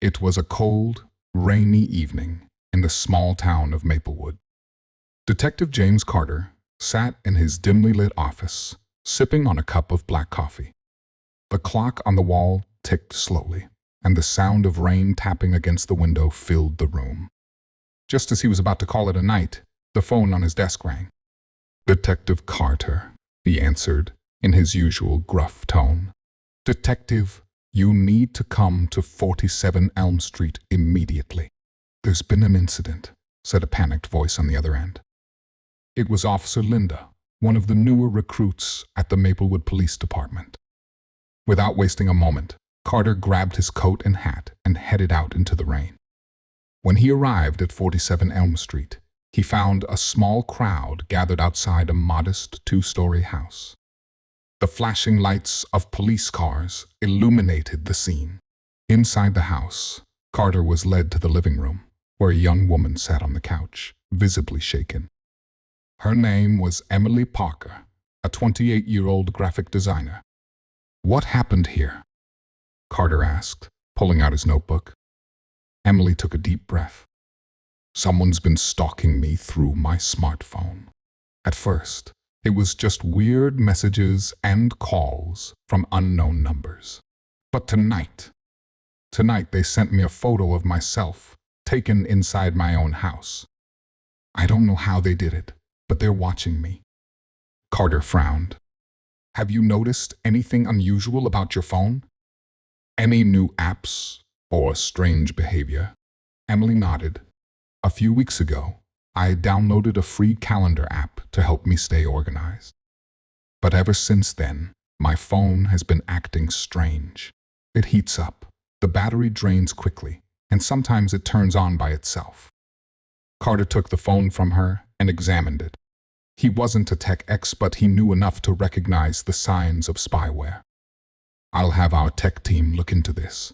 It was a cold, rainy evening in the small town of Maplewood. Detective James Carter sat in his dimly lit office, sipping on a cup of black coffee. The clock on the wall ticked slowly, and the sound of rain tapping against the window filled the room. Just as he was about to call it a night, the phone on his desk rang. "Detective Carter," he answered in his usual gruff tone. "Detective, you need to come to 47 Elm Street immediately." "There's been an incident," said a panicked voice on the other end. It was Officer Linda, one of the newer recruits at the Maplewood Police Department. Without wasting a moment, Carter grabbed his coat and hat and headed out into the rain. When he arrived at 47 Elm Street, he found a small crowd gathered outside a modest two-story house. The flashing lights of police cars illuminated the scene. Inside the house, Carter was led to the living room, where a young woman sat on the couch, visibly shaken. Her name was Emily Parker, a 28-year-old graphic designer. "What happened here?" Carter asked, pulling out his notebook. Emily took a deep breath. "Someone's been stalking me through my smartphone. At first, it was just weird messages and calls from unknown numbers. But tonight they sent me a photo of myself, taken inside my own house. I don't know how they did it, but they're watching me." Carter frowned. "Have you noticed anything unusual about your phone? Any new apps or strange behavior?" Emily nodded. "A few weeks ago, I downloaded a free calendar app to help me stay organized. But ever since then, my phone has been acting strange. It heats up, the battery drains quickly, and sometimes it turns on by itself." Carter took the phone from her and examined it. He wasn't a tech expert, but he knew enough to recognize the signs of spyware. "I'll have our tech team look into this.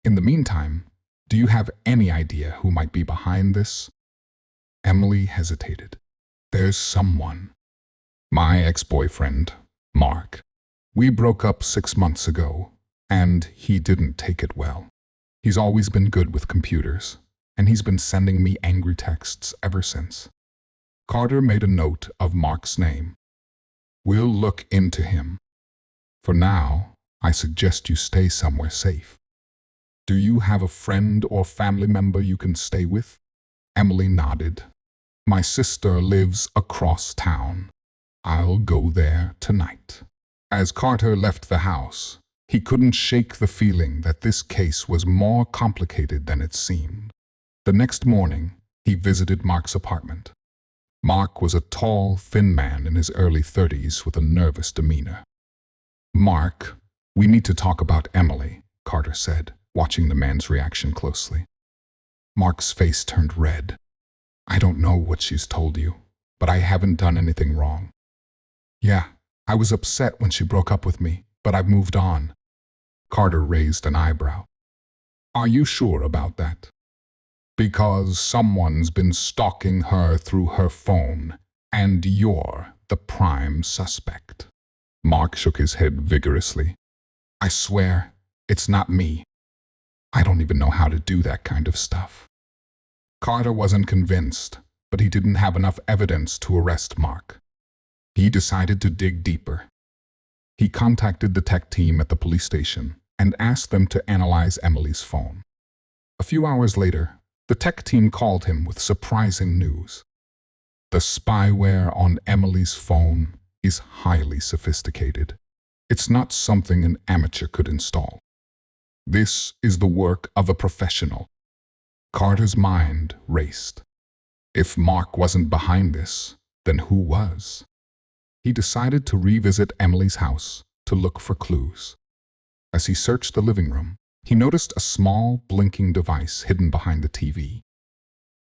In the meantime, do you have any idea who might be behind this?" Emily hesitated. "There's someone. My ex-boyfriend, Mark. We broke up 6 months ago, and he didn't take it well. He's always been good with computers, and he's been sending me angry texts ever since." Carter made a note of Mark's name. "We'll look into him. For now, I suggest you stay somewhere safe. Do you have a friend or family member you can stay with?" Emily nodded. "My sister lives across town. I'll go there tonight." As Carter left the house, he couldn't shake the feeling that this case was more complicated than it seemed. The next morning, he visited Mark's apartment. Mark was a tall, thin man in his early 30s with a nervous demeanor. "Mark, we need to talk about Emily," Carter said, watching the man's reaction closely. Mark's face turned red. "I don't know what she's told you, but I haven't done anything wrong." "Yeah, I was upset when she broke up with me, but I've moved on." Carter raised an eyebrow. "Are you sure about that?" "Because someone's been stalking her through her phone, and you're the prime suspect." Mark shook his head vigorously. "I swear, it's not me. I don't even know how to do that kind of stuff." Carter wasn't convinced, but he didn't have enough evidence to arrest Mark. He decided to dig deeper. He contacted the tech team at the police station and asked them to analyze Emily's phone. A few hours later, the tech team called him with surprising news. The spyware on Emily's phone is highly sophisticated. It's not something an amateur could install. This is the work of a professional. Carter's mind raced. If Mark wasn't behind this, then who was? He decided to revisit Emily's house to look for clues. As he searched the living room, he noticed a small, blinking device hidden behind the TV.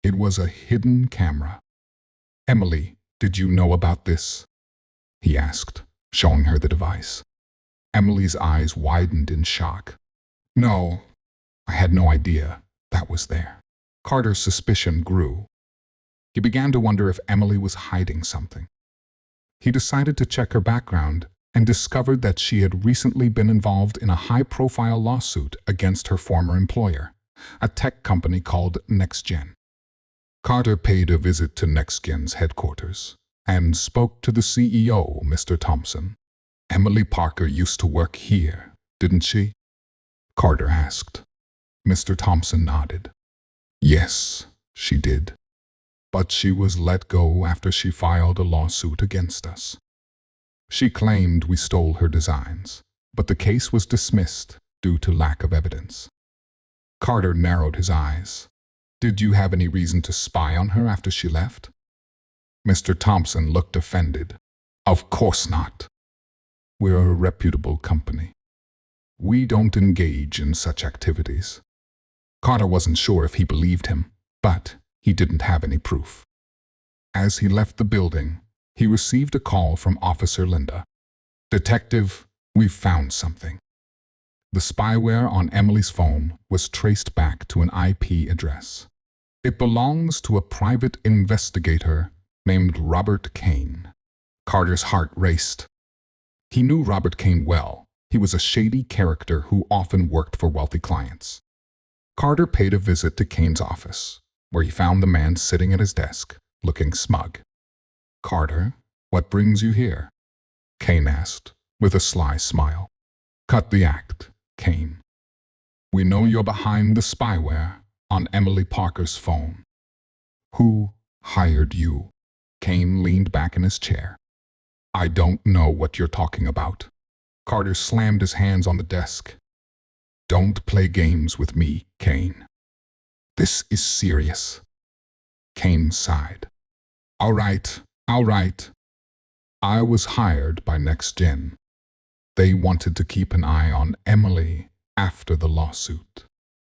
It was a hidden camera. "Emily, did you know about this?" he asked, showing her the device. Emily's eyes widened in shock. "No, I had no idea that was there." Carter's suspicion grew. He began to wonder if Emily was hiding something. He decided to check her background and discovered that she had recently been involved in a high-profile lawsuit against her former employer, a tech company called NextGen. Carter paid a visit to NextGen's headquarters and spoke to the CEO, Mr. Thompson. "Emily Parker used to work here, didn't she?" Carter asked. Mr. Thompson nodded. "Yes, she did. But she was let go after she filed a lawsuit against us. She claimed we stole her designs, but the case was dismissed due to lack of evidence." Carter narrowed his eyes. "Did you have any reason to spy on her after she left?" Mr. Thompson looked offended. "Of course not. We're a reputable company. We don't engage in such activities." Carter wasn't sure if he believed him, but he didn't have any proof. As he left the building, he received a call from Officer Linda. "Detective, we've found something." The spyware on Emily's phone was traced back to an IP address. It belongs to a private investigator named Robert Kane. Carter's heart raced. He knew Robert Kane well. He was a shady character who often worked for wealthy clients. Carter paid a visit to Kane's office, where he found the man sitting at his desk, looking smug. "Carter, what brings you here?" Kane asked, with a sly smile. "Cut the act, Kane. We know you're behind the spyware on Emily Parker's phone." "Who hired you?" Kane leaned back in his chair. "I don't know what you're talking about." Carter slammed his hands on the desk. "Don't play games with me, Kane. This is serious." Kane sighed. All right. I was hired by NextGen. They wanted to keep an eye on Emily after the lawsuit.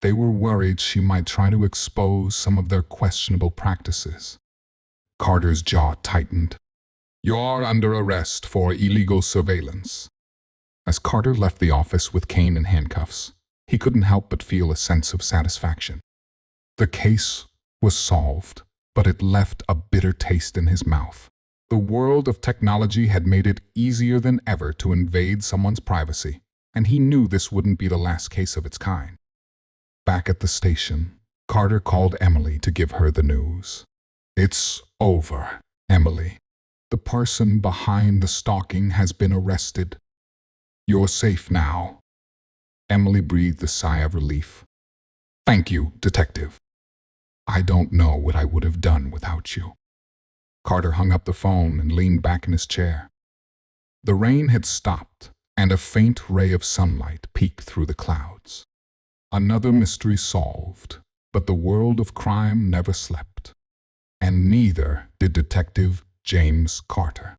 They were worried she might try to expose some of their questionable practices." Carter's jaw tightened. "You're under arrest for illegal surveillance." As Carter left the office with Kane in handcuffs, he couldn't help but feel a sense of satisfaction. The case was solved, but it left a bitter taste in his mouth. The world of technology had made it easier than ever to invade someone's privacy, and he knew this wouldn't be the last case of its kind. Back at the station, Carter called Emily to give her the news. "It's over, Emily. The person behind the stalking has been arrested. You're safe now." Emily breathed a sigh of relief. "Thank you, Detective. I don't know what I would have done without you." Carter hung up the phone and leaned back in his chair. The rain had stopped, and a faint ray of sunlight peeked through the clouds. Another mystery solved, but the world of crime never slept. And neither did Detective James Carter.